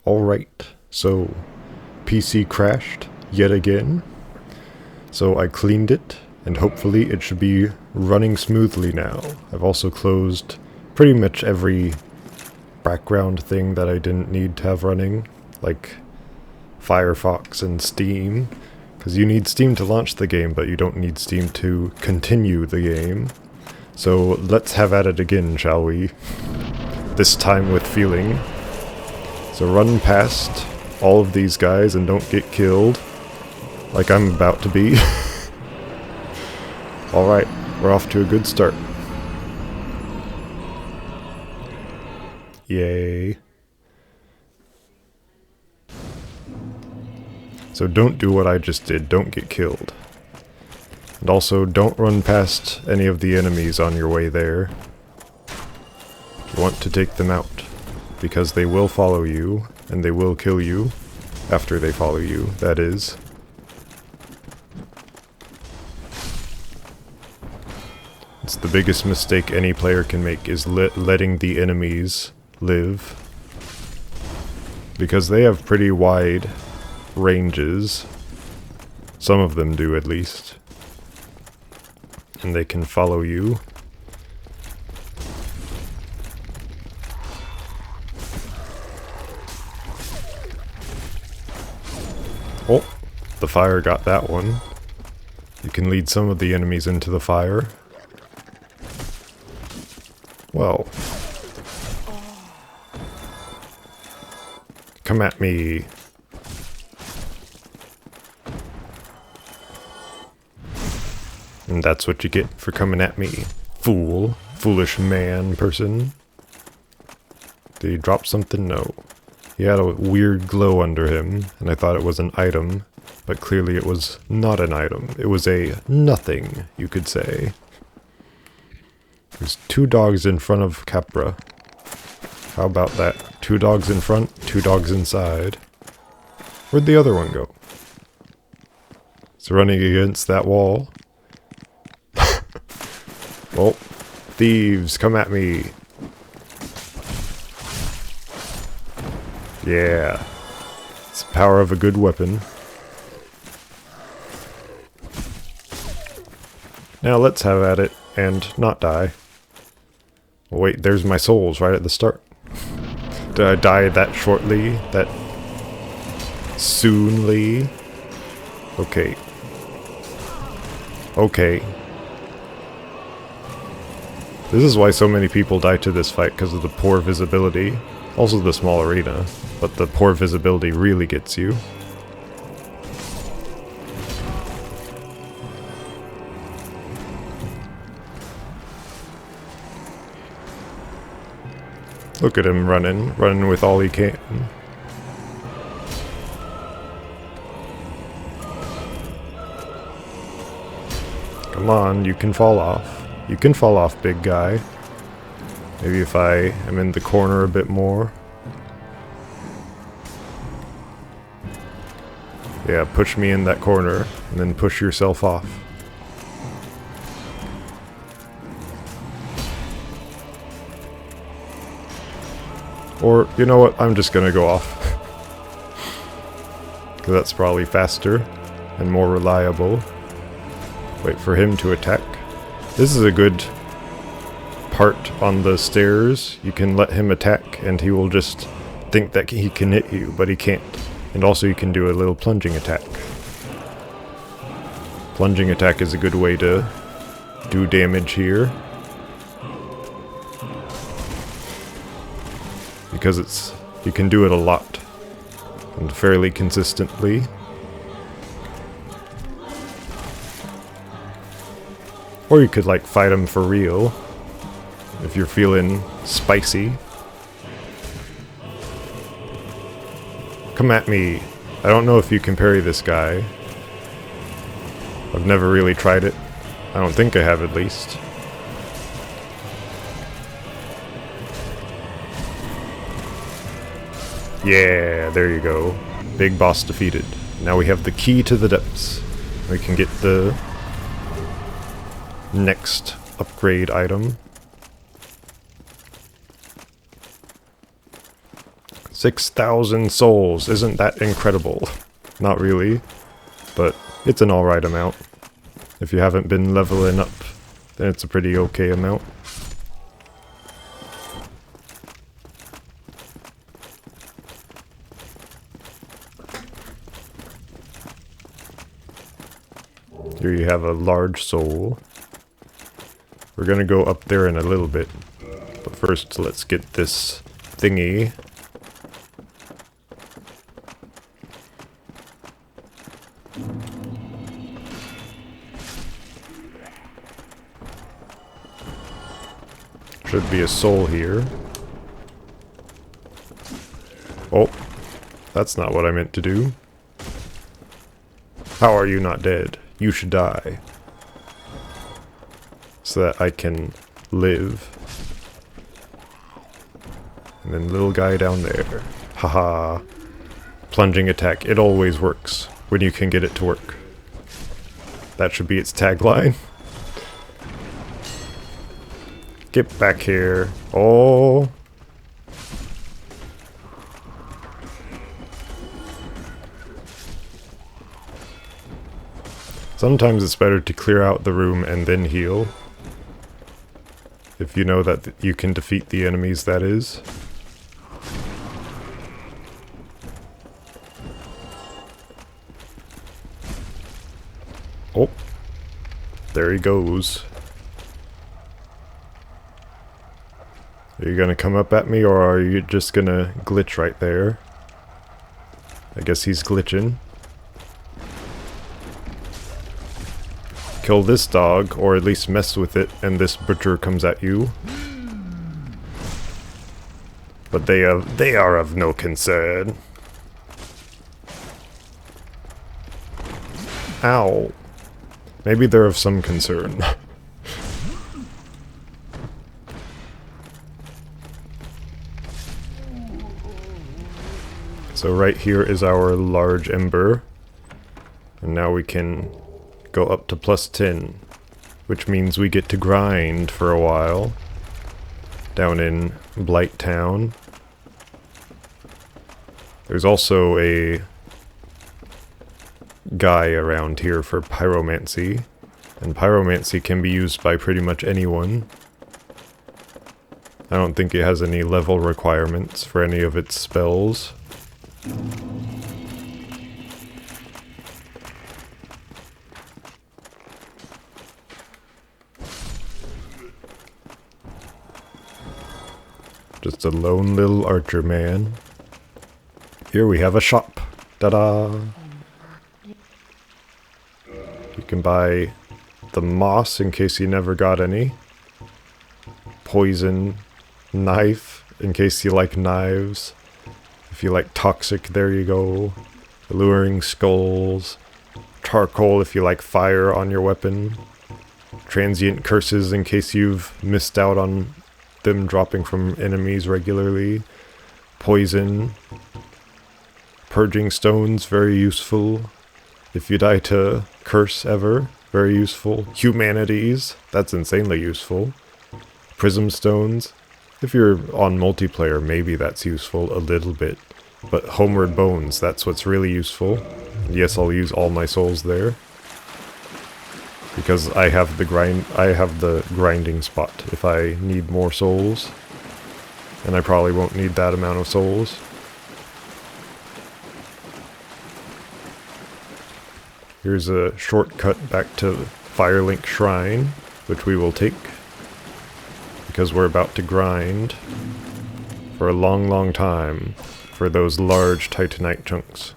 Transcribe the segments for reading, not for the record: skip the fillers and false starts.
Alright, so PC crashed yet again. So I cleaned it, and hopefully it should be running smoothly now. I've also closed pretty much every background thing that I didn't need to have running, like Firefox and Steam, because you need Steam to launch the game, but you don't need Steam to continue the game. So let's have at it again, shall we? This time with feeling. So run past all of these guys and don't get killed, like I'm about to be. Alright, we're off to a good start. Yay. So don't do what I just did, don't get killed. And also, don't run past any of the enemies on your way there. You want to take them out, because they will follow you, and they will kill you, after they follow you, that is. It's the biggest mistake any player can make, is letting the enemies live. Because they have pretty wide ranges. Some of them do, at least. And they can follow you. Oh, the fire got that one. You can lead some of the enemies into the fire. Well. Come at me. And that's what you get for coming at me. Fool. Foolish man person. Did he drop something? No. He had a weird glow under him, and I thought it was an item, but clearly it was not an item. It was a nothing, you could say. There's 2 dogs in front of Capra. How about that? 2 dogs in front, 2 dogs inside. Where'd the other one go? It's running against that wall. Well, thieves, come at me. Yeah. It's the power of a good weapon. Now let's have at it and not die. Oh, wait, there's my souls right at the start. Did I die that shortly? That soonly? Okay. Okay. This is why so many people die to this fight, because of the poor visibility. Also the small arena, but the poor visibility really gets you. Look at him running with all he can. Come on, you can fall off. You can fall off, big guy. Maybe if I am in the corner a bit more. Yeah, push me in that corner, and then push yourself off. Or, you know what, I'm just gonna go off. Because that's probably faster and more reliable. Wait for him to attack. This is a good part on the stairs. You can let him attack and he will just think that he can hit you, but he can't. And also you can do a little plunging attack. Plunging attack is a good way to do damage here. Because you can do it a lot and fairly consistently. Or you could like fight him for real if you're feeling spicy. Come at me. I don't know if you can parry this guy. I've never really tried it. I don't think I have, at least. Yeah, there you go. Big boss defeated. Now we have the key to the depths. We can get the next upgrade item. 6,000 souls. Isn't that incredible? Not really, but it's an alright amount. If you haven't been leveling up, then it's a pretty okay amount. Here you have a large soul. We're gonna go up there in a little bit, but first let's get this thingy. Should be a soul here. Oh, that's not what I meant to do. How are you not dead? You should die. So that I can live. And then little guy down there. Haha. Plunging attack. It always works when you can get it to work. That should be its tagline. Get back here. Oh. Sometimes it's better to clear out the room and then heal. If you know that you can defeat the enemies, that is. Oh. There he goes. Are you gonna come up at me, or are you just gonna glitch right there? I guess he's glitching. Kill this dog, or at least mess with it, and this butcher comes at you. But they are of no concern. Ow. Maybe they're of some concern. So right here is our large ember. And now we can go up to +10, which means we get to grind for a while down in Blight Town. There's also a guy around here for pyromancy, and pyromancy can be used by pretty much anyone. I don't think it has any level requirements for any of its spells. Just a lone little archer man. Here we have a shop. Ta-da! You can buy the moss in case you never got any. Poison knife in case you like knives. If you like toxic, there you go. Alluring skulls. Charcoal if you like fire on your weapon. Transient curses in case you've missed out on them dropping from enemies regularly. Poison. Purging stones, very useful. If you die to curse ever, very useful. Humanities, that's insanely useful. Prism stones. If you're on multiplayer, maybe that's useful a little bit. But Homeward Bones, that's what's really useful. Yes, I'll use all my souls there. Because I have the grinding spot if I need more souls. And I probably won't need that amount of souls. Here's a shortcut back to Firelink Shrine, which we will take. Because we're about to grind for a long, long time for those large Titanite chunks.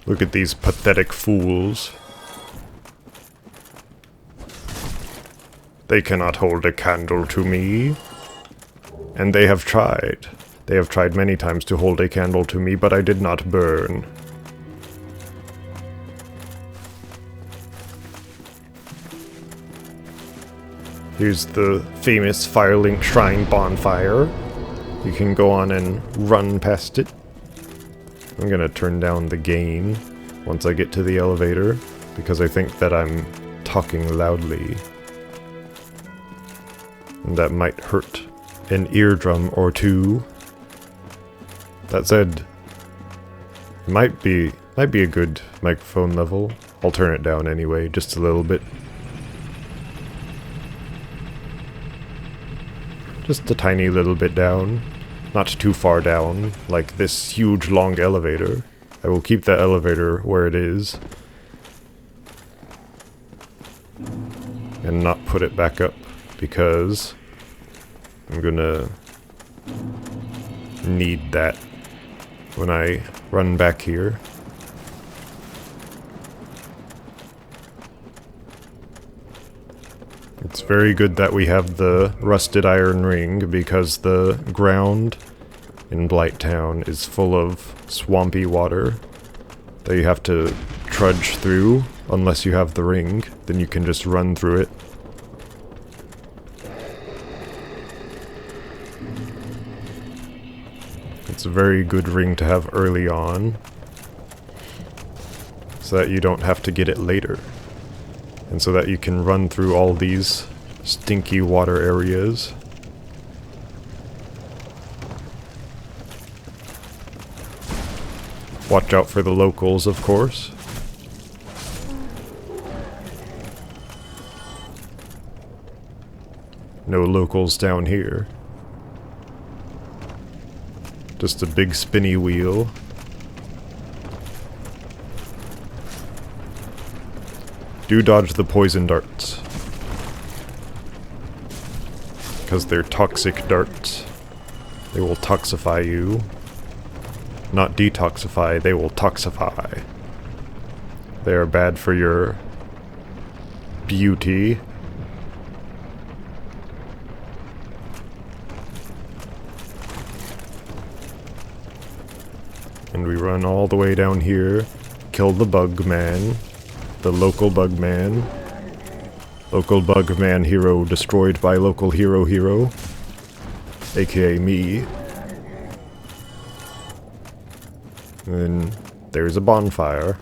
Look at these pathetic fools. They cannot hold a candle to me. And they have tried. They have tried many times to hold a candle to me, but I did not burn. Here's the famous Firelink Shrine bonfire. You can go on and run past it. I'm gonna turn down the gain once I get to the elevator, because I think that I'm talking loudly. And that might hurt an eardrum or two. That said, it might be a good microphone level. I'll turn it down anyway, just a little bit. Just a tiny little bit down. Not too far down, like this huge long elevator. I will keep that elevator where it is. And not put it back up, because I'm gonna need that when I run back here. It's very good that we have the rusted iron ring, because the ground in Blighttown is full of swampy water that you have to trudge through. Unless you have the ring, then you can just run through it. It's a very good ring to have early on, so that you don't have to get it later. And so that you can run through all these stinky water areas. Watch out for the locals, of course. No locals down here. Just a big spinny wheel. Do dodge the poison darts, because they're toxic darts. They will toxify you. Not detoxify, they will toxify. They are bad for your beauty. And we run all the way down here, kill the bug man, the local bug man. Local bug man hero destroyed by local hero, aka me. And then there's a bonfire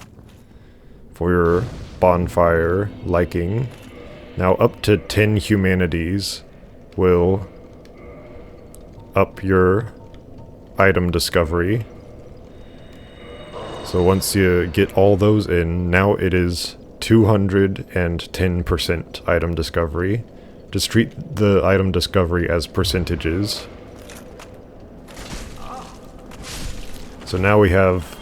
for your bonfire liking. Now up to 10 humanities will up your item discovery. So once you get all those in, now it is 210% item discovery. Just treat the item discovery as percentages. So now we have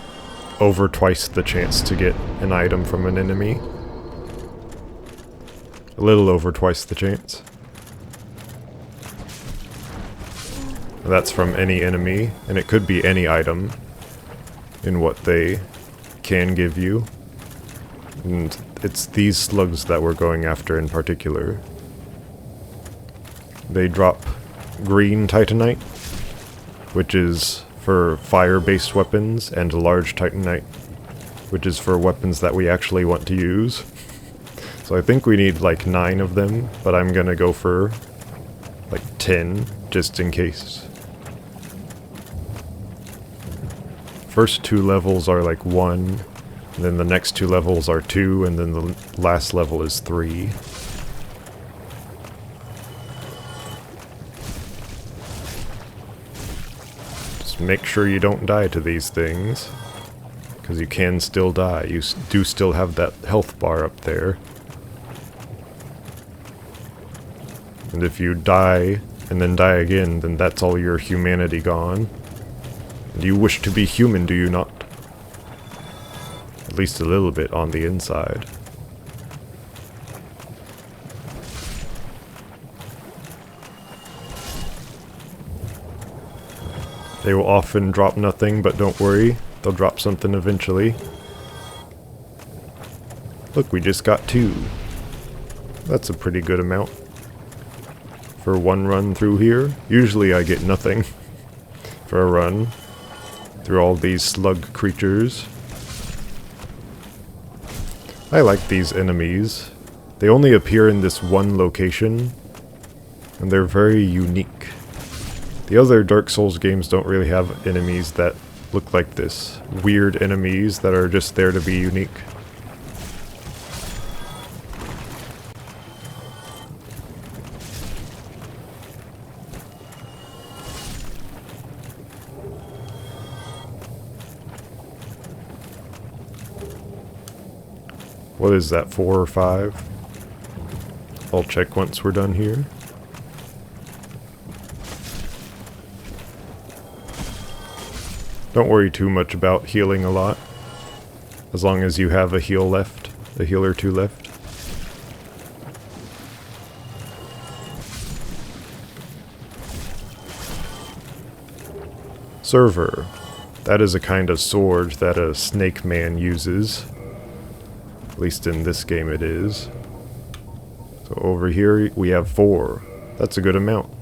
over twice the chance to get an item from an enemy. A little over twice the chance. That's from any enemy, and it could be any item in what they can give you. And it's these slugs that we're going after in particular. They drop green titanite, which is for fire-based weapons, and large titanite, which is for weapons that we actually want to use. So I think we need like 9 of them, but I'm gonna go for like 10, just in case. First 2 levels are like 1, and then the next 2 levels are 2, and then the last level is 3. Just make sure you don't die to these things, because you can still die. You do still have that health bar up there. And if you die, and then die again, then that's all your humanity gone. And you wish to be human, do you not? At least a little bit on the inside. They will often drop nothing, but don't worry, they'll drop something eventually. Look, we just got 2. That's a pretty good amount for one run through here. Usually I get nothing for a run through all these slug creatures. I like these enemies. They only appear in this one location, and they're very unique. The other Dark Souls games don't really have enemies that look like this. Weird enemies that are just there to be unique. What is that, 4 or 5? I'll check once we're done here. Don't worry too much about healing a lot, as long as you have a heal left, a heal or two left. Server. That is a kind of sword that a snake man uses. At least in this game it is. So over here we have 4. That's a good amount.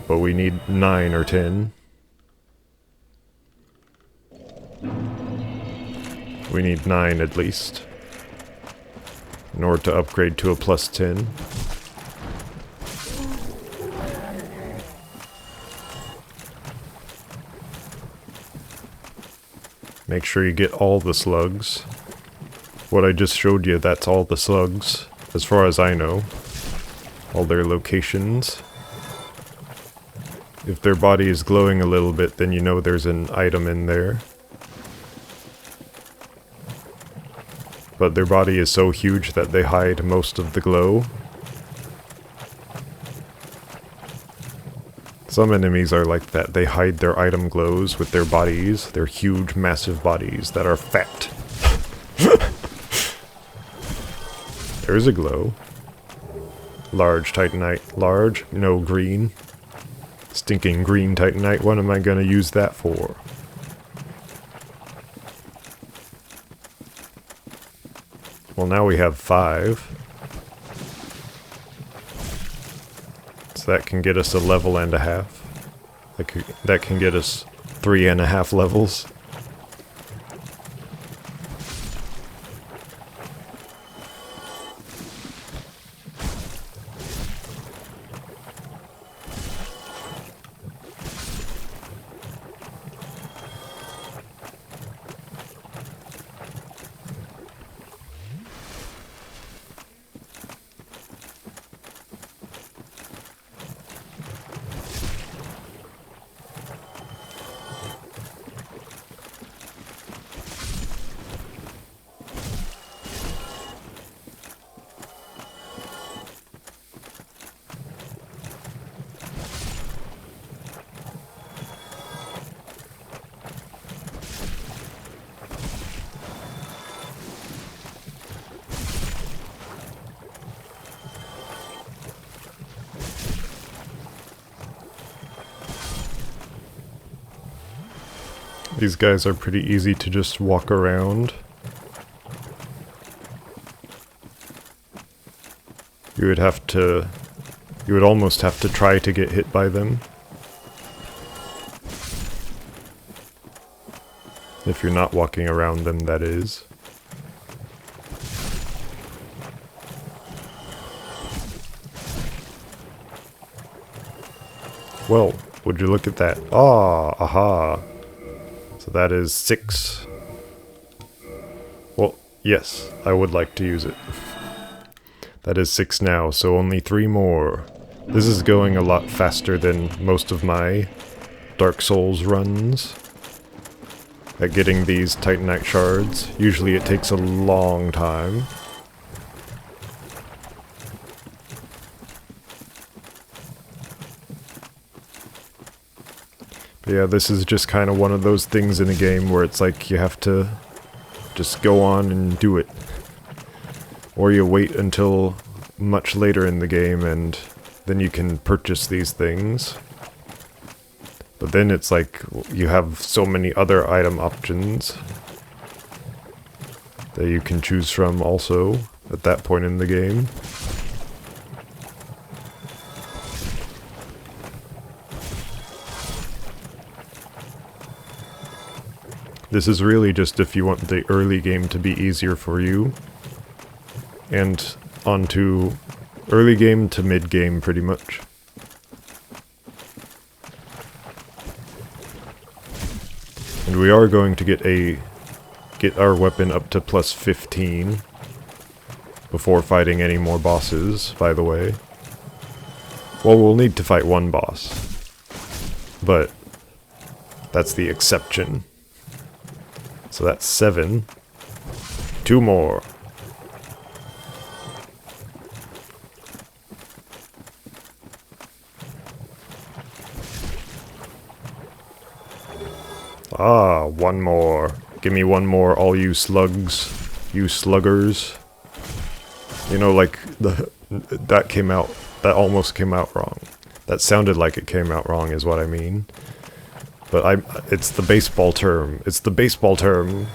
But we need 9 or 10. We need 9 at least, in order to upgrade to a plus 10. Make sure you get all the slugs. What I just showed you, that's all the slugs, as far as I know. All their locations. If their body is glowing a little bit, then you know there's an item in there. But their body is so huge that they hide most of the glow. Some enemies are like that. They hide their item glows with their bodies, their huge, massive bodies that are fat. There's a glow. Large Titanite. Large? No, green. Stinking green Titanite. What am I gonna use that for? Well, now we have 5. So that can get us a level and a half. That can get us 3.5 levels. These guys are pretty easy to just walk around. You would almost have to try to get hit by them. If you're not walking around them, that is. Well, would you look at that? Ah, aha. So that is 6. Well, yes, I would like to use it. That is 6 now, so only 3 more. This is going a lot faster than most of my Dark Souls runs at getting these Titanite shards. Usually it takes a long time. Yeah, this is just kind of one of those things in a game where it's like you have to just go on and do it. Or you wait until much later in the game and then you can purchase these things. But then it's like you have so many other item options that you can choose from also at that point in the game. This is really just if you want the early game to be easier for you. And onto early game to mid game pretty much. And we are going to get our weapon up to plus 15 before fighting any more bosses, by the way. Well, we'll need to fight one boss, but that's the exception. So that's 7. 2 more. Ah, 1 more. Give me 1 more, all you slugs. You sluggers. You know, like, that almost came out wrong. That sounded like it came out wrong is what I mean. But it's the baseball term. It's the baseball term.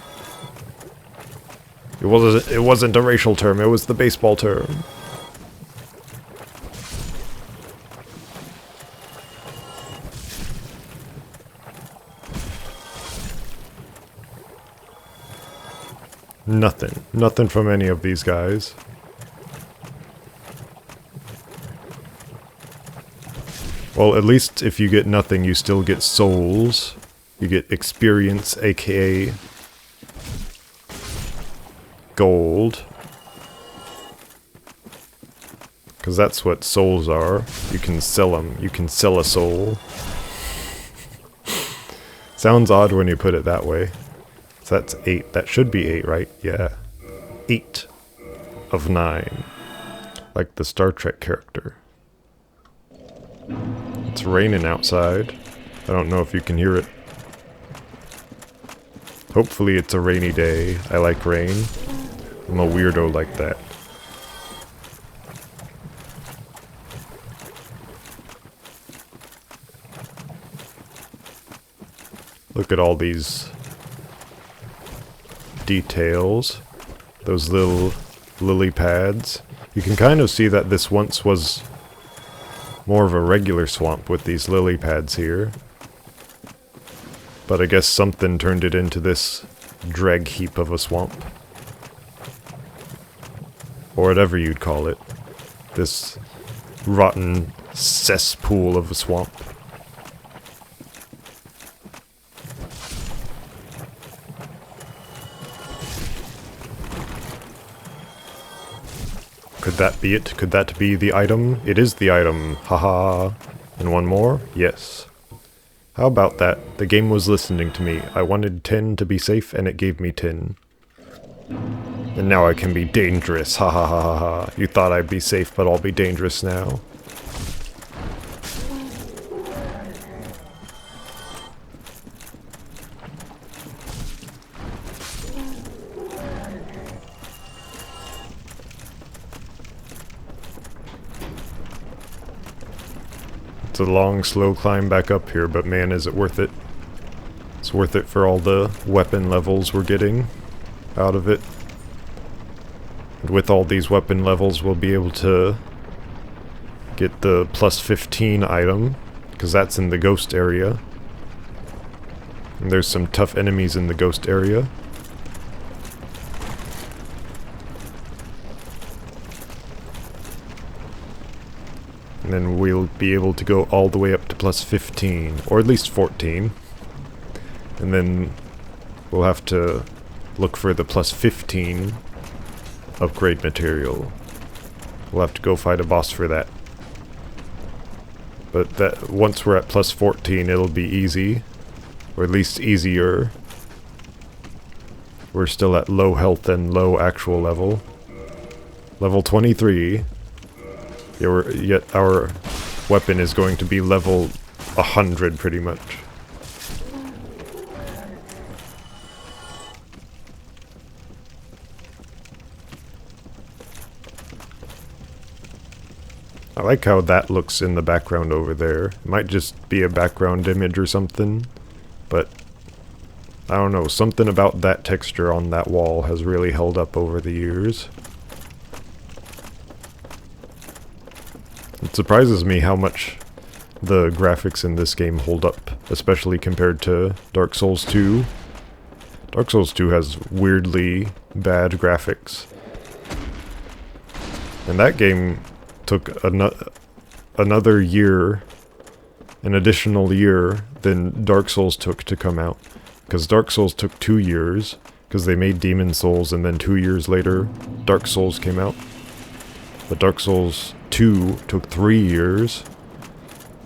It wasn't a racial term, it was the baseball term. Nothing. Nothing from any of these guys. Well, at least if you get nothing, you still get souls. You get experience, aka gold. Because that's what souls are. You can sell them. You can sell a soul. Sounds odd when you put it that way. So that's 8. That should be 8, right? Yeah. 8 of 9. Like the Star Trek character. It's raining outside. I don't know if you can hear it. Hopefully it's a rainy day. I like rain. I'm a weirdo like that. Look at all these details. Those little lily pads. You can kind of see that this once was more of a regular swamp with these lily pads here. But I guess something turned it into this drag heap of a swamp. Or whatever you'd call it. This rotten cesspool of a swamp. Could that be it? Could that be the item? It is the item. Haha. And 1 more? Yes. How about that? The game was listening to me. I wanted 10 to be safe and it gave me 10. And now I can be dangerous. Ha ha ha ha ha. You thought I'd be safe, but I'll be dangerous now. It's a long, slow climb back up here, but man, is it worth it. It's worth it for all the weapon levels we're getting out of it. And with all these weapon levels, we'll be able to get the plus 15 item, because that's in the ghost area. And there's some tough enemies in the ghost area. And then we'll be able to go all the way up to plus 15, or at least 14. And then we'll have to look for the plus 15 upgrade material. We'll have to go fight a boss for that. But that once we're at plus 14, it'll be easy. Or at least easier. We're still at low health and low actual level. Level 23. Yet our weapon is going to be level 100 pretty much. I like how that looks in the background over there. It might just be a background image or something, but I don't know, something about that texture on that wall has really held up over the years. It surprises me how much the graphics in this game hold up, especially compared to Dark Souls 2. Dark Souls 2 has weirdly bad graphics. And that game took another year, an additional year, than Dark Souls took to come out. Because Dark Souls took 2 years, because they made Demon Souls and then 2 years later Dark Souls came out. But Dark Souls 2 took 3 years,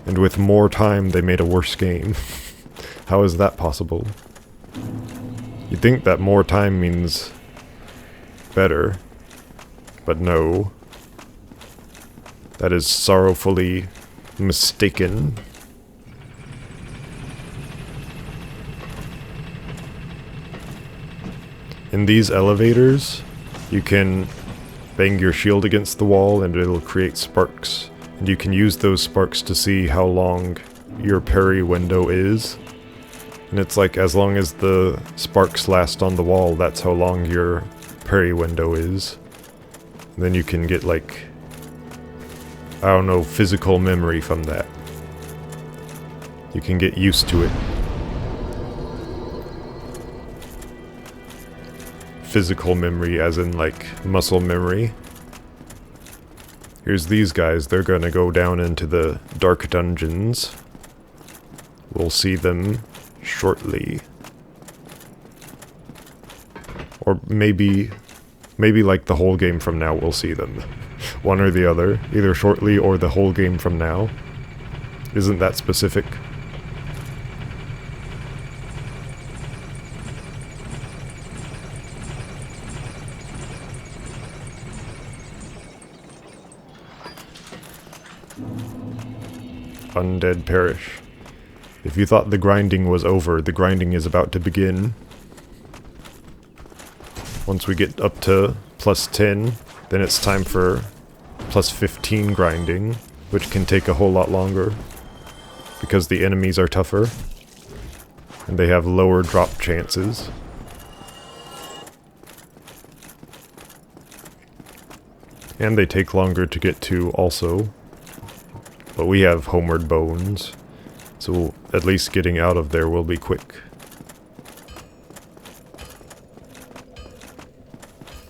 and with more time they made a worse game. How is that possible? You'd think that more time means better, but no. That is sorrowfully mistaken. In these elevators, you can bang your shield against the wall and it'll create sparks. And you can use those sparks to see how long your parry window is. And it's like, as long as the sparks last on the wall, that's how long your parry window is. And then you can get, like, I don't know, physical memory from that. You can get used to it. Physical memory as in, like, muscle memory. Here's these guys, they're gonna go down into the dark dungeons. We'll see them shortly. Or maybe like the whole game from now we'll see them. One or the other, either shortly or the whole game from now. Isn't that specific? Undead perish. If you thought the grinding was over, the grinding is about to begin. Once we get up to plus 10, then it's time for plus 15 grinding, which can take a whole lot longer, because the enemies are tougher, and they have lower drop chances. And they take longer to get to also. But we have Homeward Bones, so at least getting out of there will be quick.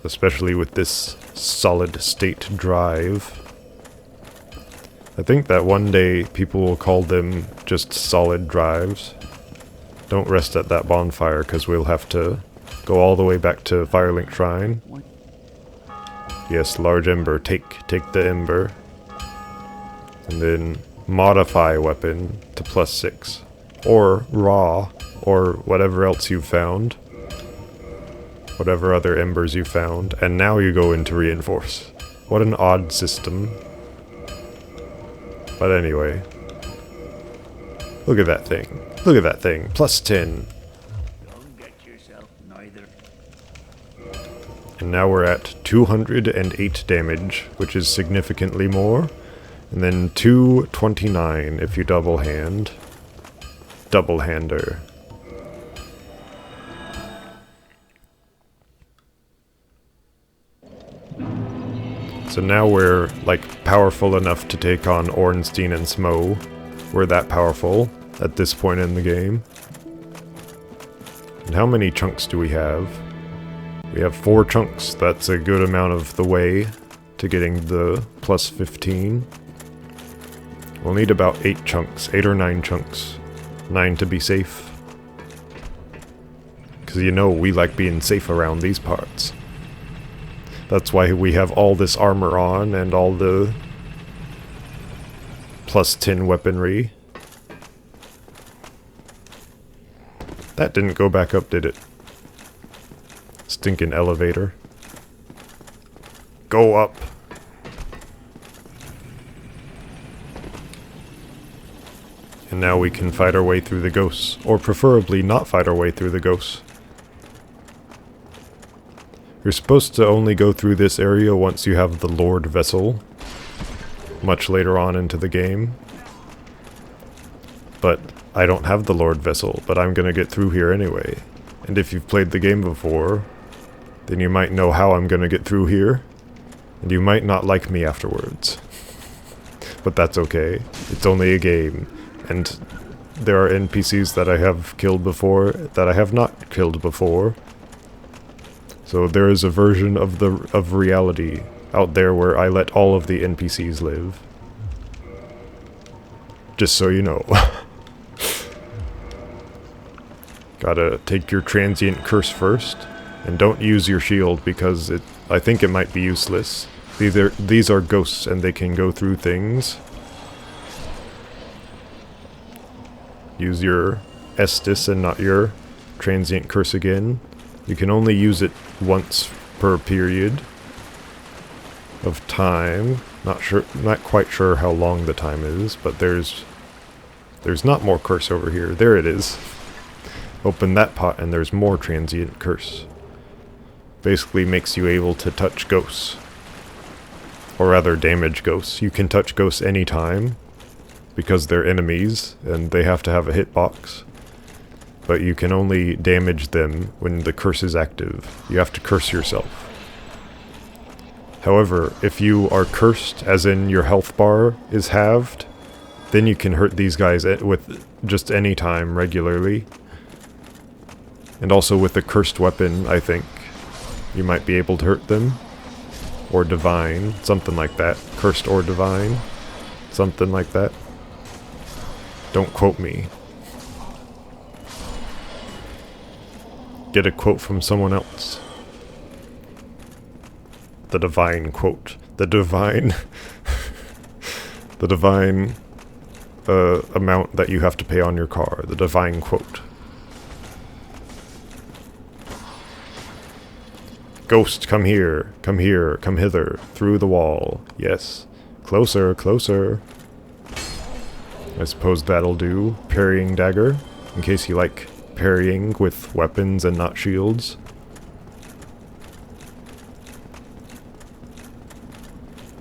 Especially with this solid state drive. I think that one day people will call them just solid drives. Don't rest at that bonfire, because we'll have to go all the way back to Firelink Shrine. Yes, large ember, take the ember. And then modify weapon to plus 6. Or raw, or whatever else you've found. Whatever other embers you found. And now you go into reinforce. What an odd system. But anyway. Look at that thing. Look at that thing. Plus 10. Don't get yourself neither. And now we're at 208 damage, which is significantly more. And then 229 if you double hand. Double hander. So now we're, like, powerful enough to take on Ornstein and Smough. We're that powerful at this point in the game. And how many chunks do we have? We have 4 chunks. That's a good amount of the way to getting the plus 15. We'll need about 8 chunks, 8 or 9 chunks. 9 to be safe. Because you know we like being safe around these parts. That's why we have all this armor on and all the plus 10 weaponry. That didn't go back up, did it? Stinking elevator. Go up. And now we can fight our way through the ghosts. Or preferably not fight our way through the ghosts. You're supposed to only go through this area once you have the Lord Vessel. Much later on into the game. But I don't have the Lord Vessel, but I'm gonna get through here anyway. And if you've played the game before, then you might know how I'm gonna get through here. And you might not like me afterwards. But that's okay. It's only a game. And there are NPCs that I have killed before that I have not killed before. So there is a version of reality out there where I let all of the NPCs live. Just so you know. Gotta take your transient curse first, and don't use your shield because I think it might be useless. These are ghosts and they can go through things. Use your Estus and not your transient curse again. You can only use it once per period of time. Not quite sure how long the time is, but there's not more curse over here. There it is. Open that pot and there's more transient curse. Basically makes you able to touch ghosts. Or rather damage ghosts. You can touch ghosts anytime because they're enemies and they have to have a hitbox. But you can only damage them when the curse is active. You have to curse yourself. However, if you are cursed, as in your health bar is halved, then you can hurt these guys with just any time regularly. And also with a cursed weapon, I think, you might be able to hurt them. Or divine, something like that. Cursed or divine, something like that. Don't quote me. Get a quote from someone else. The divine quote. The divine... the divine amount that you have to pay on your car. The divine quote. Ghost, come here, come hither, through the wall. Yes. Closer, closer. I suppose that'll do. Parrying dagger, in case you like parrying with weapons and not shields.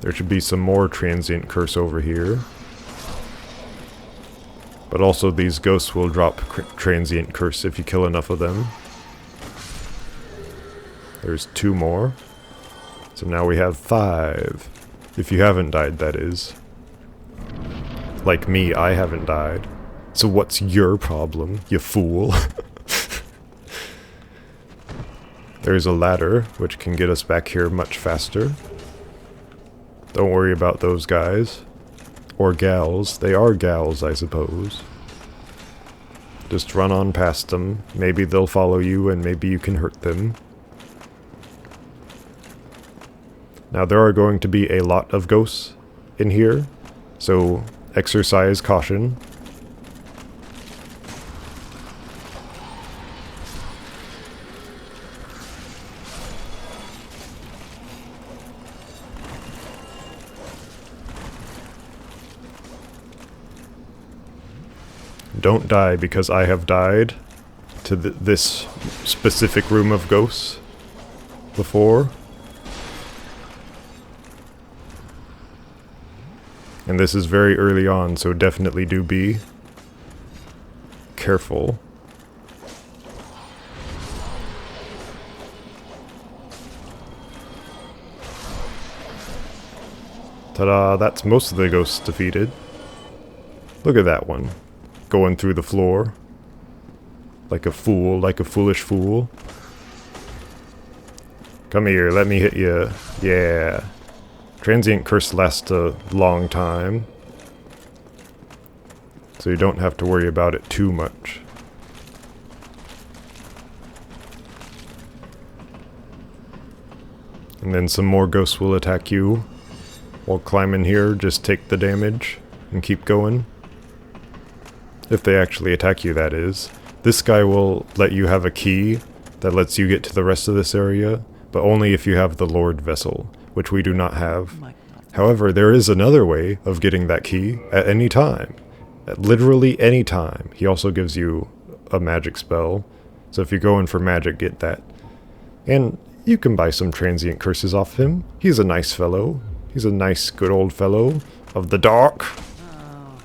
There should be some more transient curse over here. But also these ghosts will drop transient curse if you kill enough of them. There's 2 more. So now we have 5. If you haven't died, that is. Like me, I haven't died. So what's your problem, you fool? There's a ladder, which can get us back here much faster. Don't worry about those guys. Or gals. They are gals, I suppose. Just run on past them. Maybe they'll follow you, and maybe you can hurt them. Now there are going to be a lot of ghosts in here, so exercise caution. Don't die because I have died to this specific room of ghosts before. And this is very early on, so definitely do be careful. Ta-da, that's most of the ghosts defeated. Look at that one. Going through the floor. Like a fool, like a foolish fool. Come here, let me hit you. Yeah. Transient curse lasts a long time, so you don't have to worry about it too much. And then some more ghosts will attack you. While climbing here, just take the damage and keep going. If they actually attack you, that is. This guy will let you have a key that lets you get to the rest of this area, but only if you have the Lord Vessel, which we do not have. However, there is another way of getting that key at any time. At literally any time. He also gives you a magic spell, so if you're going for magic, get that. And you can buy some transient curses off him. He's a nice fellow. He's a nice, good old fellow of the dark. Oh,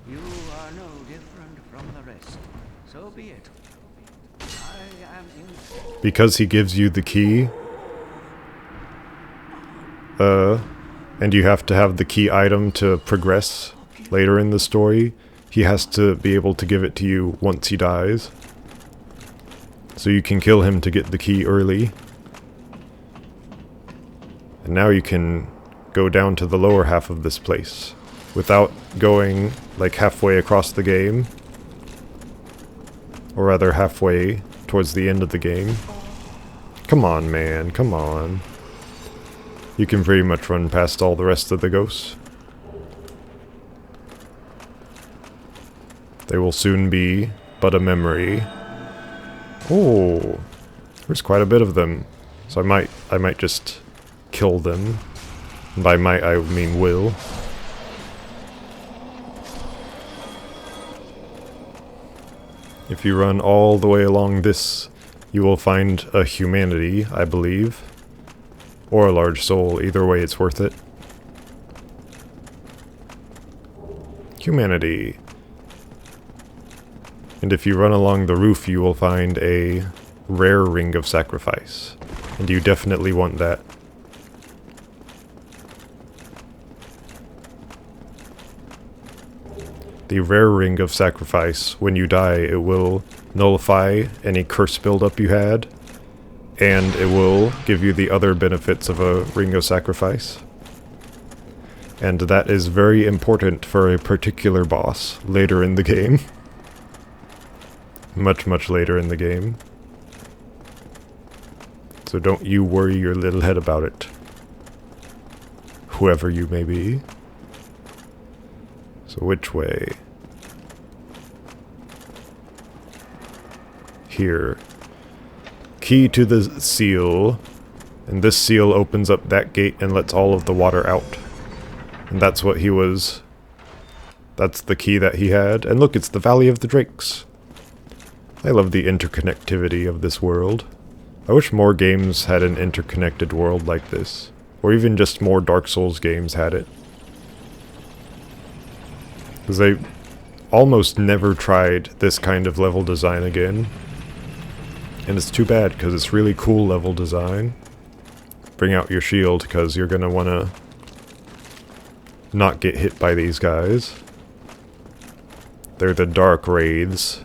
you are no different from the rest. So be it. I am in... Because he gives you the key, and you have to have the key item to progress later in the story, he has to be able to give it to you once he dies. So you can kill him to get the key early. And now you can go down to the lower half of this place without going like halfway across the game. Or rather, halfway towards the end of the game. Come on, man, come on. You can pretty much run past all the rest of the ghosts. They will soon be but a memory. Oh, there's quite a bit of them. So I might just kill them. And by might I mean will. If you run all the way along this, you will find a humanity, I believe. Or a large soul, either way it's worth it. Humanity. And if you run along the roof, you will find a rare ring of sacrifice. And you definitely want that. The rare ring of sacrifice, when you die, it will nullify any curse buildup you had, and it will give you the other benefits of a ring of sacrifice. And that is very important for a particular boss later in the game. Much, much later in the game. So don't you worry your little head about it. Whoever you may be. So which way? Here. Key to the seal. And this seal opens up that gate and lets all of the water out. And that's what he was... That's the key that he had. And look, it's the Valley of the Drakes. I love the interconnectivity of this world. I wish more games had an interconnected world like this. Or even just more Dark Souls games had it. Because they almost never tried this kind of level design again. And it's too bad, because it's really cool level design. Bring out your shield, because you're going to want to not get hit by these guys. They're the dark wraiths.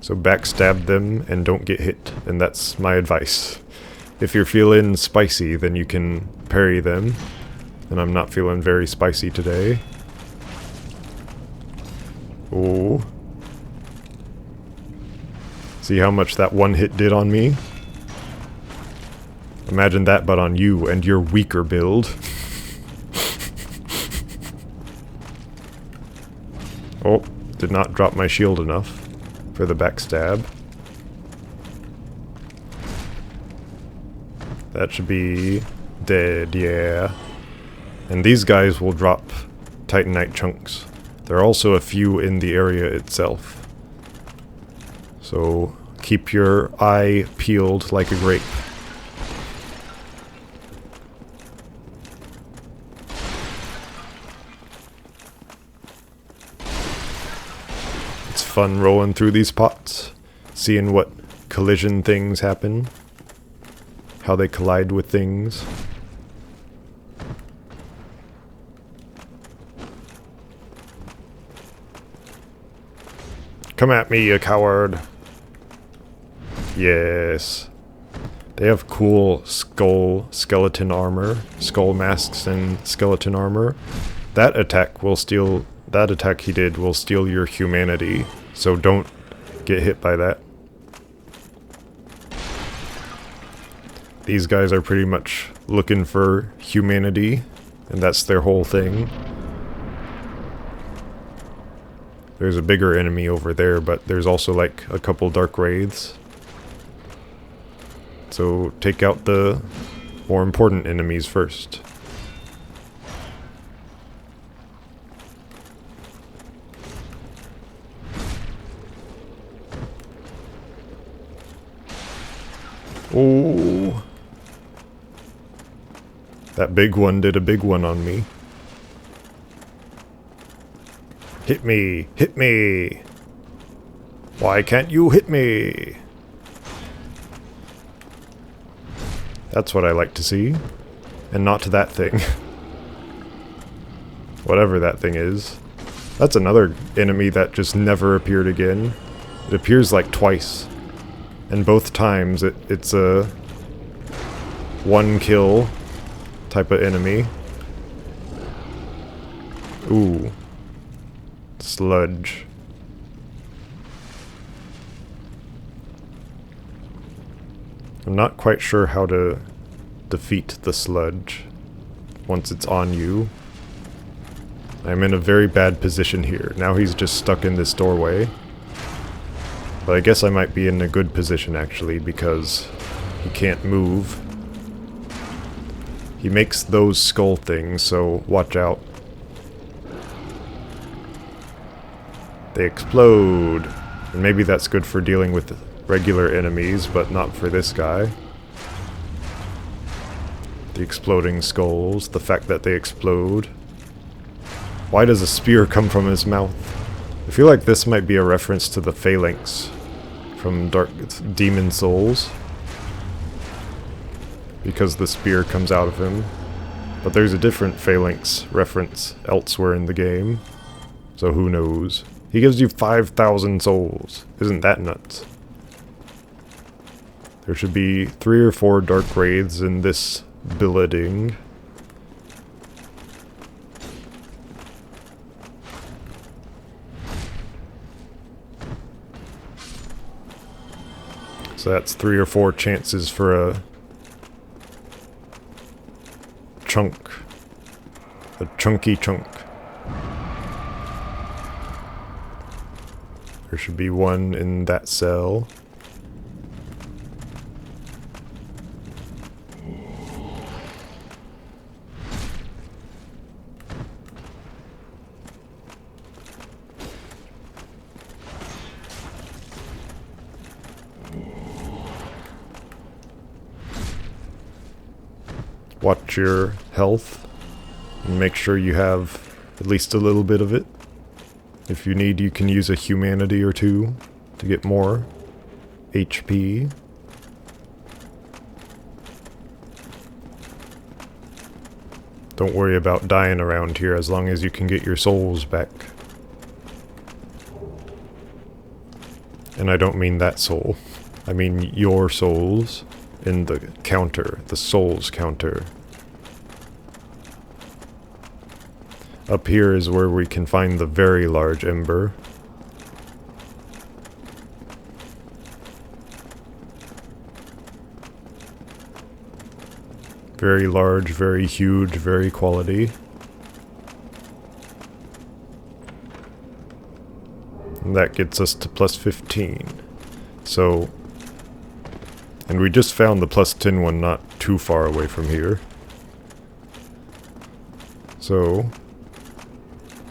So backstab them and don't get hit, and that's my advice. If you're feeling spicy, then you can parry them. And I'm not feeling very spicy today. Oh. See how much that one hit did on me? Imagine that but on you and your weaker build. Oh, did not drop my shield enough for the backstab. That should be dead, yeah. And these guys will drop Titanite chunks. There are also a few in the area itself. So keep your eye peeled like a grape. It's fun rolling through these pots, seeing what collision things happen, how they collide with things. Come at me, you coward. Yes. They have cool skeleton armor, skull masks and skeleton armor. That attack he did will steal your humanity, so don't get hit by that. These guys are pretty much looking for humanity, and that's their whole thing. There's a bigger enemy over there, but there's also like a couple dark wraiths. So take out the more important enemies first. Oh. That big one did a big one on me. Hit me! Hit me! Why can't you hit me? That's what I like to see. And not that thing. Whatever that thing is. That's another enemy that just never appeared again. It appears like twice. And both times it's a one kill type of enemy. Ooh. Sludge. I'm not quite sure how to defeat the sludge once it's on you. I'm in a very bad position here. Now he's just stuck in this doorway. But I guess I might be in a good position actually, because he can't move. He makes those skull things, so watch out. They explode. And maybe that's good for dealing with regular enemies, but not for this guy. The exploding skulls, the fact that they explode. Why does a spear come from his mouth? I feel like this might be a reference to the Phalanx from Demon Souls, because the spear comes out of him. But there's a different Phalanx reference elsewhere in the game, so who knows. He gives you 5,000 souls. Isn't that nuts? There should be 3 or 4 dark wraiths in this building. So that's 3 or 4 chances for a chunk. A chunky chunk. There should be one in that cell. Watch your health and make sure you have at least a little bit of it. If you need, you can use a humanity or 2 to get more HP. Don't worry about dying around here as long as you can get your souls back. And I don't mean that soul. I mean your souls in the counter, the souls counter. Up here is where we can find the very large ember. Very large, very huge, very quality. And that gets us to plus 15. So, and we just found the plus 10 one not too far away from here. So,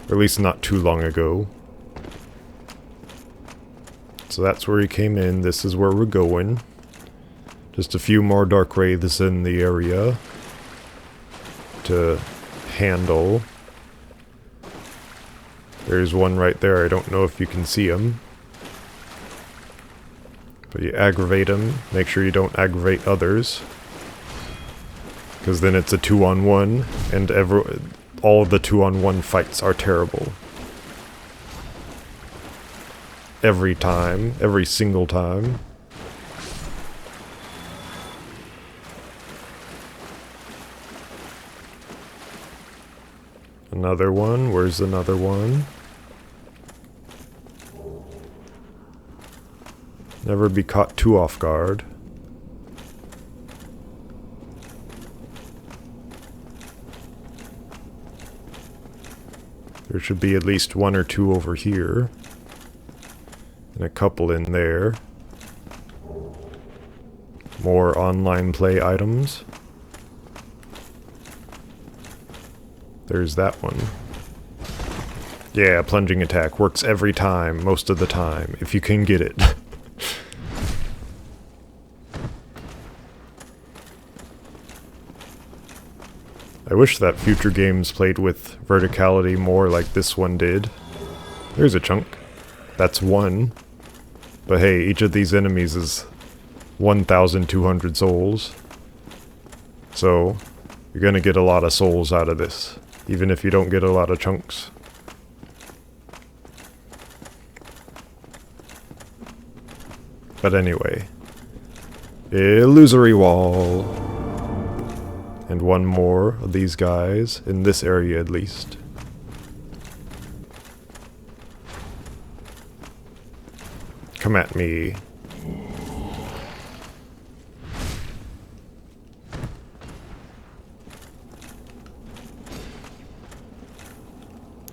or at least not too long ago. So that's where he came in. This is where we're going. Just a few more dark wraiths in the area to handle. There's one right there. I don't know if you can see him. But you aggravate him. Make sure you don't aggravate others, because then it's a 2-on-1, and all of the 2-on-1 fights are terrible. Every time. Every single time. Another one. Where's another one? Never be caught too off guard. There should be at least 1 or 2 over here. And a couple in there. More online play items. There's that one. Yeah, plunging attack works every time, most of the time, if you can get it. I wish that future games played with verticality more like this one did. There's a chunk. That's 1. But hey, each of these enemies is 1,200 souls. So, you're gonna get a lot of souls out of this, even if you don't get a lot of chunks. But anyway. Illusory wall. And 1 more of these guys, in this area at least. Come at me.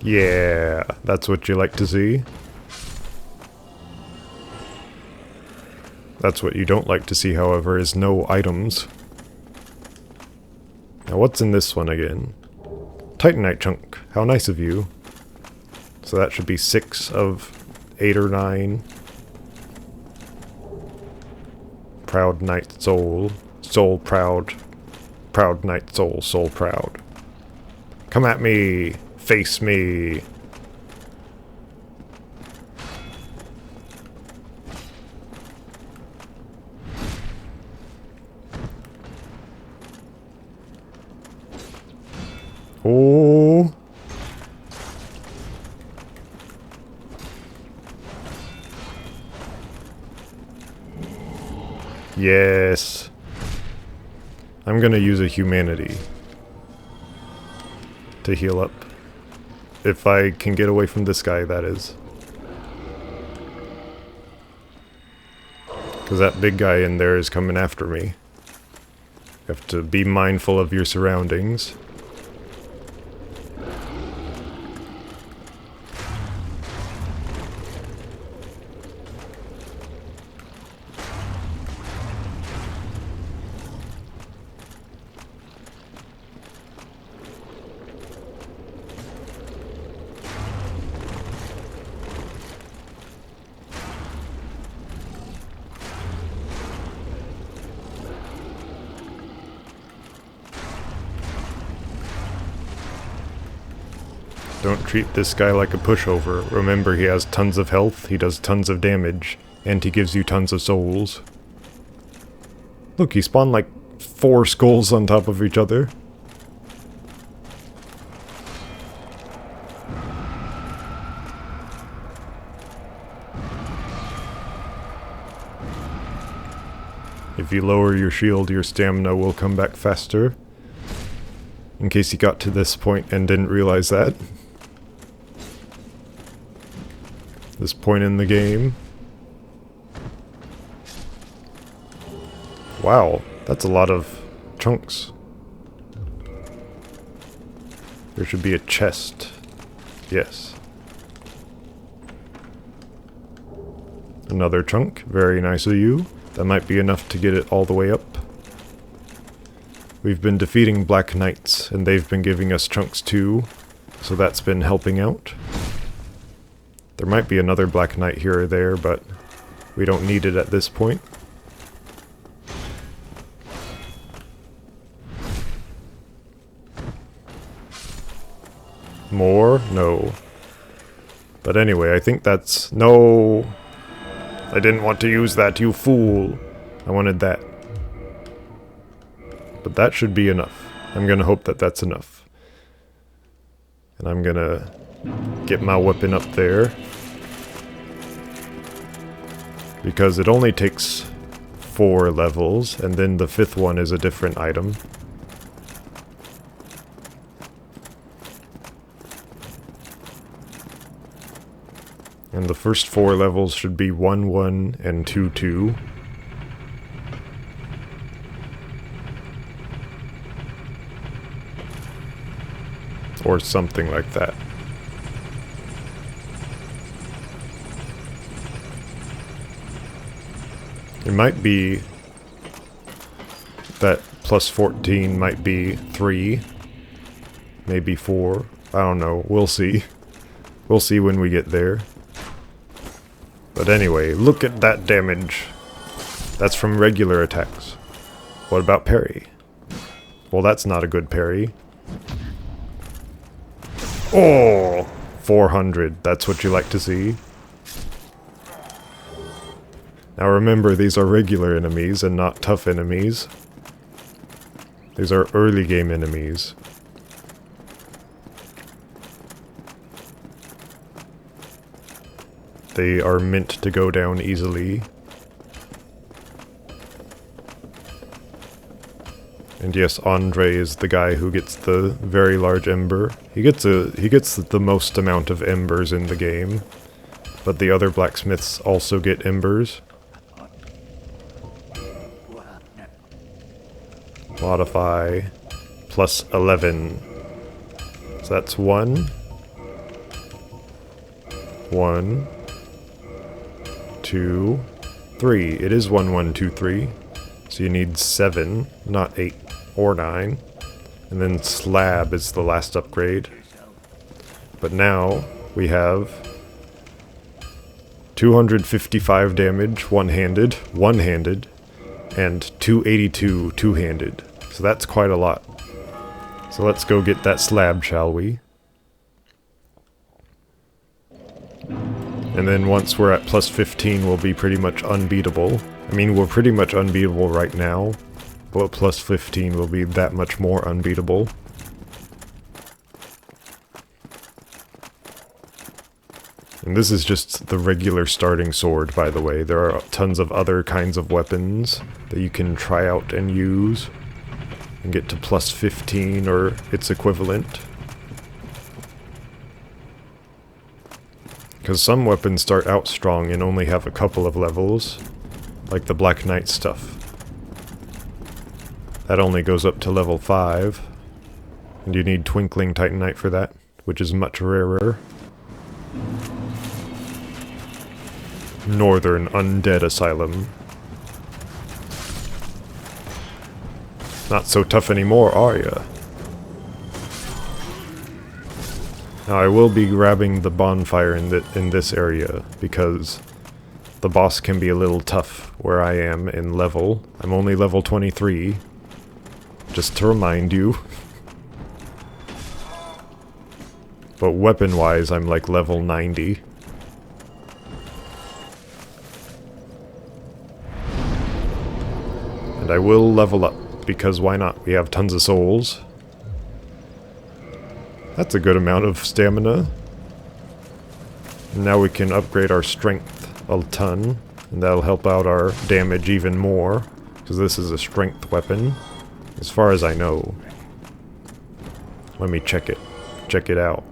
Yeah, that's what you like to see. That's what you don't like to see, however, is no items. Now what's in this one again? Titanite chunk. How nice of you. So that should be 6 of 8 or 9. Proud knight soul. Soul proud. Proud knight soul. Soul proud. Come at me. Face me. Oh. Yes. I'm gonna use a humanity to heal up. If I can get away from this guy, that is. Because that big guy in there is coming after me. You have to be mindful of your surroundings. Don't treat this guy like a pushover. Remember, he has tons of health, he does tons of damage, and he gives you tons of souls. Look, he spawned like 4 skulls on top of each other. If you lower your shield, your stamina will come back faster. In case you got to this point and didn't realize that. This point in the game. Wow, that's a lot of chunks. There should be a chest. Yes. Another chunk. Very nice of you. That might be enough to get it all the way up. We've been defeating Black Knights, and they've been giving us chunks too, so that's been helping out. There might be another Black Knight here or there, but we don't need it at this point. More? No. But anyway, I think that's... No! I didn't want to use that, you fool! I wanted that. But that should be enough. I'm gonna hope that that's enough. And I'm gonna get my weapon up there. Because it only takes 4 levels, and then the 5th one is a different item. And the first 4 levels should be 1-1 and 2-2. Or something like that. It might be that plus 14 might be 3, maybe 4. I don't know. We'll see. We'll see when we get there. But anyway, look at that damage. That's from regular attacks. What about parry? Well, that's not a good parry. Oh! 400. That's what you like to see. Now remember, these are regular enemies and not tough enemies. These are early game enemies. They are meant to go down easily. And yes, Andre is the guy who gets the very large ember. He gets the most amount of embers in the game. But the other blacksmiths also get embers. Modify plus 11. So that's 1. 1, 2, 3. It is 1, 1, 2, 3. So you need 7, not 8 or 9. And then slab is the last upgrade. But now we have 255 damage one-handed, and 282 two-handed. So that's quite a lot. So let's go get that slab, shall we? And then once we're at plus 15, we'll be pretty much unbeatable. I mean, we're pretty much unbeatable right now, but plus 15 will be that much more unbeatable. And this is just the regular starting sword, by the way. There are tons of other kinds of weapons that you can try out and use and get to plus 15 or its equivalent. Because some weapons start out strong and only have a couple of levels, like the Black Knight stuff. That only goes up to level 5, and you need Twinkling Titanite for that, which is much rarer. Northern Undead Asylum. Not so tough anymore, are ya? Now I will be grabbing the bonfire in this area, because the boss can be a little tough where I am in level. I'm only level 23, just to remind you. But weapon-wise, I'm like level 90. And I will level up, because why not? We have tons of souls. That's a good amount of stamina. And now we can upgrade our strength a ton, and that'll help out our damage even more, because this is a strength weapon, as far as I know. Let me check it. Check it out.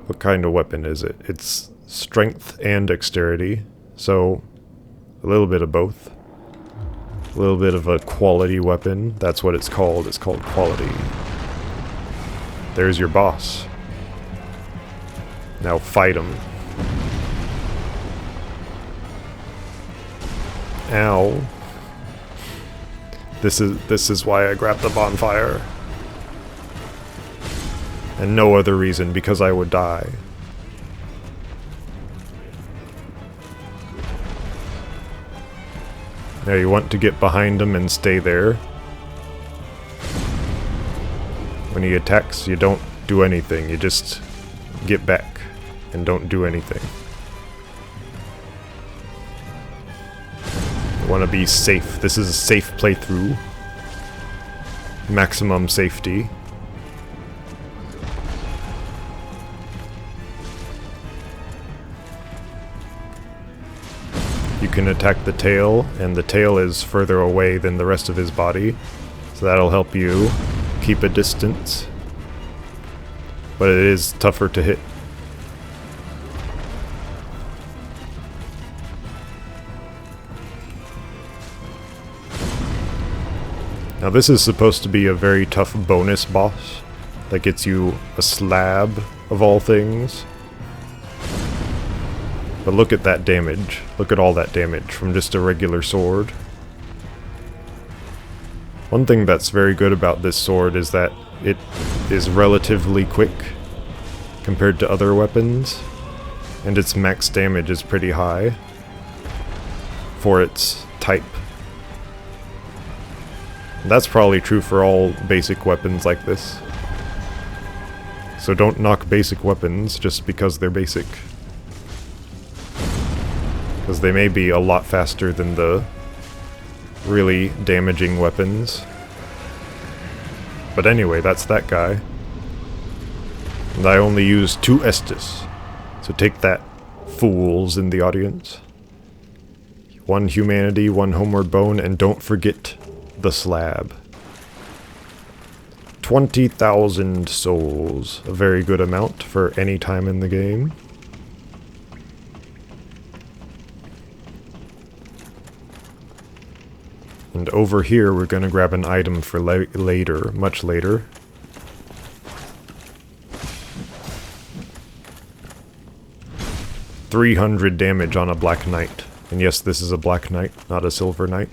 What kind of weapon is it? It's strength and dexterity, so a little bit of both. A little bit of a quality weapon. That's what it's called. It's called quality. There's your boss. Now fight him. Ow. This is why I grabbed the bonfire. And no other reason, because I would die. Now you want to get behind him and stay there. When he attacks, you don't do anything. You just get back and don't do anything. You want to be safe. This is a safe playthrough. Maximum safety. You can attack the tail, and the tail is further away than the rest of his body, so that'll help you keep a distance. But it is tougher to hit. Now this is supposed to be a very tough bonus boss that gets you a slab of all things. But look at that damage. Look at all that damage from just a regular sword. One thing that's very good about this sword is that it is relatively quick compared to other weapons, and its max damage is pretty high for its type. And that's probably true for all basic weapons like this. So don't knock basic weapons just because they're basic. Because they may be a lot faster than the really damaging weapons. But anyway, that's that guy. And I only used 2 Estus. So take that, fools in the audience. 1 humanity, 1 homeward bone, and don't forget the slab. 20,000 souls. A very good amount for any time in the game. And over here, we're going to grab an item for later, much later. 300 damage on a Black Knight. And yes, this is a Black Knight, not a Silver Knight.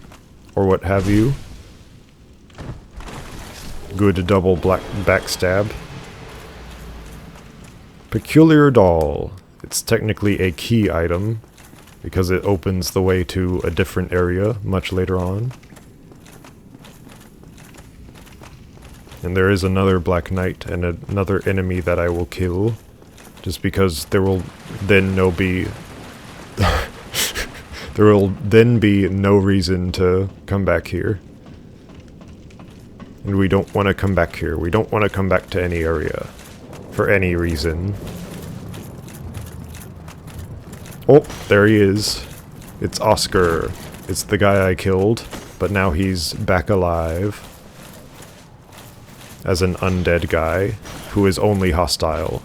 Or what have you. Good double backstab. Peculiar Doll. It's technically a key item, because it opens the way to a different area much later on. And there is another Black Knight and another enemy that I will kill, just because there will then there will then be no reason to come back here. And we don't want to come back here. We don't want to come back to any area. For any reason. Oh, there he is. It's Oscar. It's the guy I killed, but now he's back alive. As an undead guy, who is only hostile.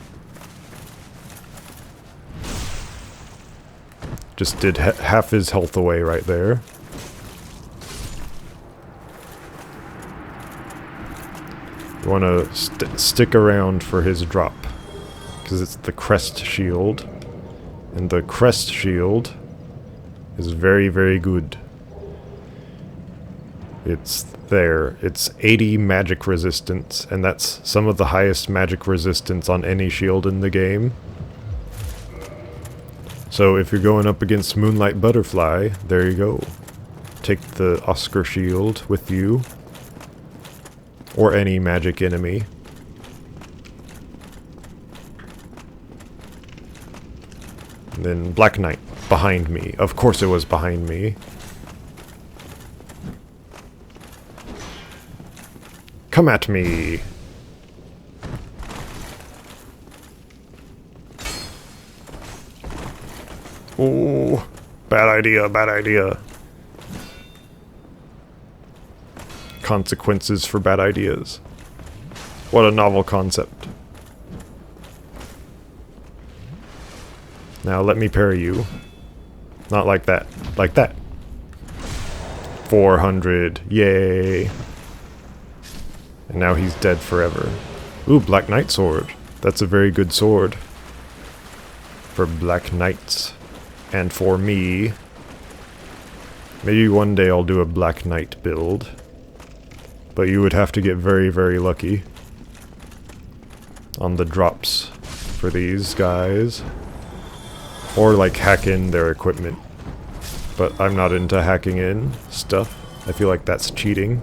Just did half his health away right there. You want to stick around for his drop, because it's the Crest Shield, and the Crest Shield is very, very good. It's there. It's 80 magic resistance, and that's some of the highest magic resistance on any shield in the game. So if you're going up against Moonlight Butterfly, there you go. Take the Oscar Shield with you. Or any magic enemy. And then Black Knight, behind me. Of course it was behind me. Come at me! Oh, bad idea, bad idea. Consequences for bad ideas. What a novel concept. Now let me parry you. Not like that. Like that. 400. Yay. And now he's dead forever. Ooh, Black Knight sword. That's a very good sword. For Black Knights. And for me. Maybe one day I'll do a Black Knight build. But you would have to get very, very lucky on the drops for these guys. Or like hack in their equipment. But I'm not into hacking in stuff. I feel like that's cheating.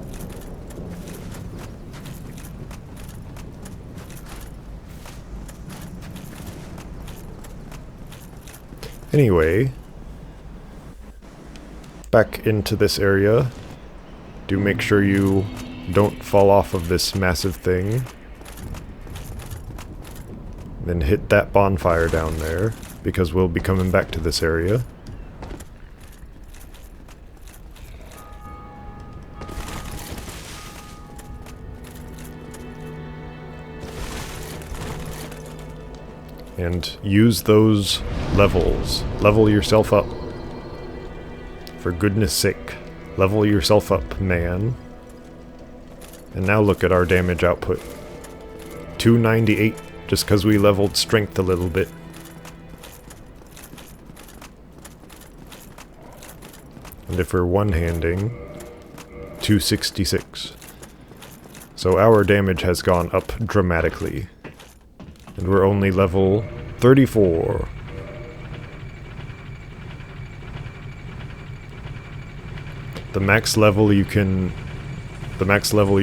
Anyway, back into this area. Do make sure you don't fall off of this massive thing. Then hit that bonfire down there, because we'll be coming back to this area. And use those levels. Level yourself up. For goodness sake. Level yourself up, man. And now look at our damage output. 298, just because we leveled strength a little bit. And if we're one-handing, 266. So our damage has gone up dramatically. And we're only level 34. The max level you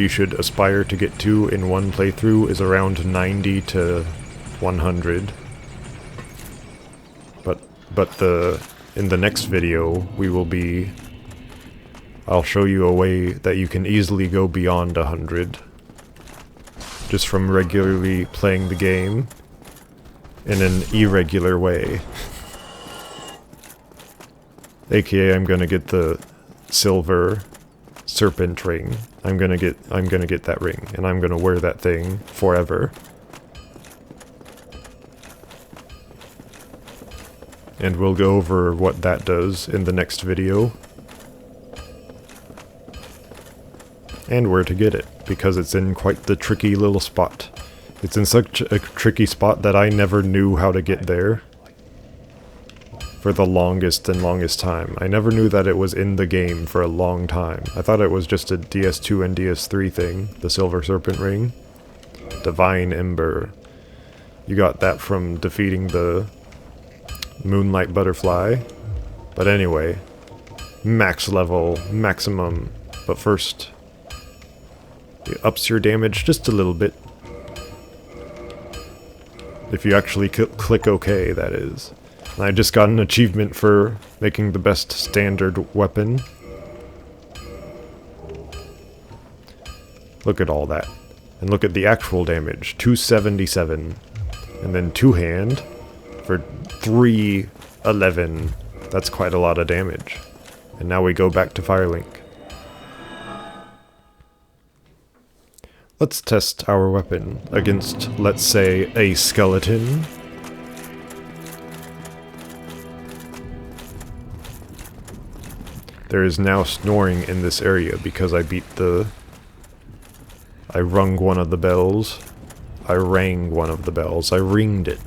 should aspire to get to in one playthrough is around 90 to 100. But in the next video I'll show you a way that you can easily go beyond 100. Just from regularly playing the game in an irregular way. AKA I'm gonna get the silver serpent ring. I'm gonna get that ring, and I'm gonna wear that thing forever. And we'll go over what that does in the next video. And where to get it, because it's in quite the tricky little spot. It's in such a tricky spot that I never knew how to get there. for the longest and longest time. I never knew that it was in the game for a long time. I thought it was just a DS2 and DS3 thing, the Silver Serpent Ring. Divine Ember. You got that from defeating the Moonlight Butterfly. But anyway, max level, maximum. But first, it ups your damage just a little bit. If you actually click OK, that is. And I just got an achievement for making the best standard weapon. Look at all that. And look at the actual damage, 277. And then two-hand for 311. That's quite a lot of damage. And now we go back to Firelink. Let's test our weapon against, let's say, a skeleton. There is now snoring in this area because I rung one of the bells. I rang one of the bells. I ringed it.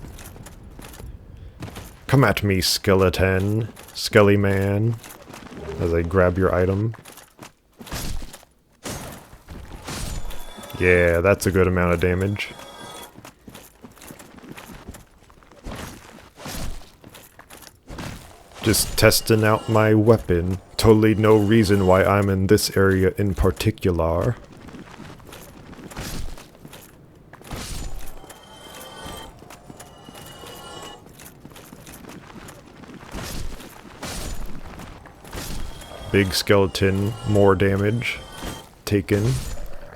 Come at me, skeleton. Skelly man. As I grab your item. Yeah, that's a good amount of damage. Just testing out my weapon. Totally no reason why I'm in this area in particular. Big skeleton, more damage taken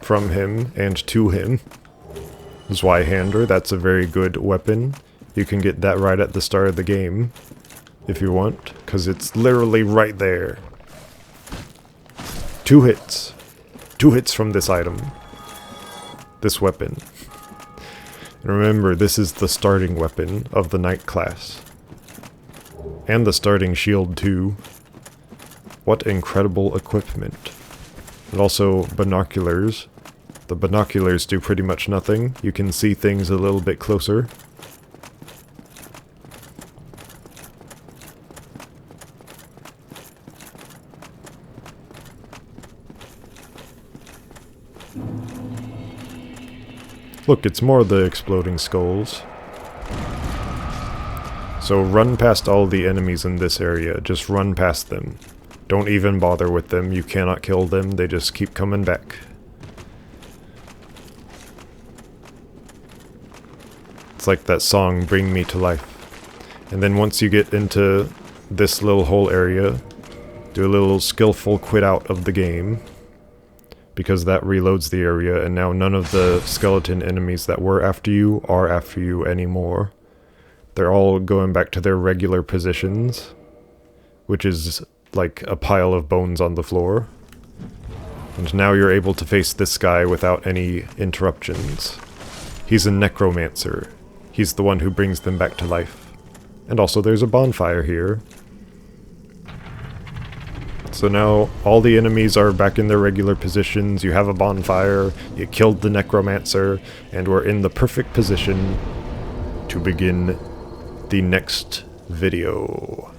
from him and to him. Zweihander, that's a very good weapon. You can get that right at the start of the game, if you want, because it's literally right there. 2 hits. 2 hits from this item. This weapon. And remember, this is the starting weapon of the Knight class. And the starting shield too. What incredible equipment. And also binoculars. The binoculars do pretty much nothing. You can see things a little bit closer. Look, it's more of the exploding skulls. So run past all the enemies in this area. Just run past them. Don't even bother with them. You cannot kill them. They just keep coming back. It's like that song, Bring Me to Life. And then once you get into this little whole area, do a little skillful quit out of the game. Because that reloads the area, and now none of the skeleton enemies that were after you are after you anymore. They're all going back to their regular positions, which is like a pile of bones on the floor. And now you're able to face this guy without any interruptions. He's a necromancer. He's the one who brings them back to life. And also there's a bonfire here. So now all the enemies are back in their regular positions, you have a bonfire, you killed the necromancer, and we're in the perfect position to begin the next video,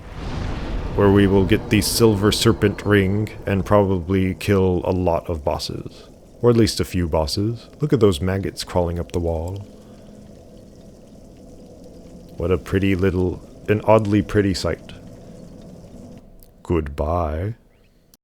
where we will get the Silver Serpent Ring and probably kill a lot of bosses. Or at least a few bosses. Look at those maggots crawling up the wall. What a pretty little, an oddly pretty sight. Goodbye.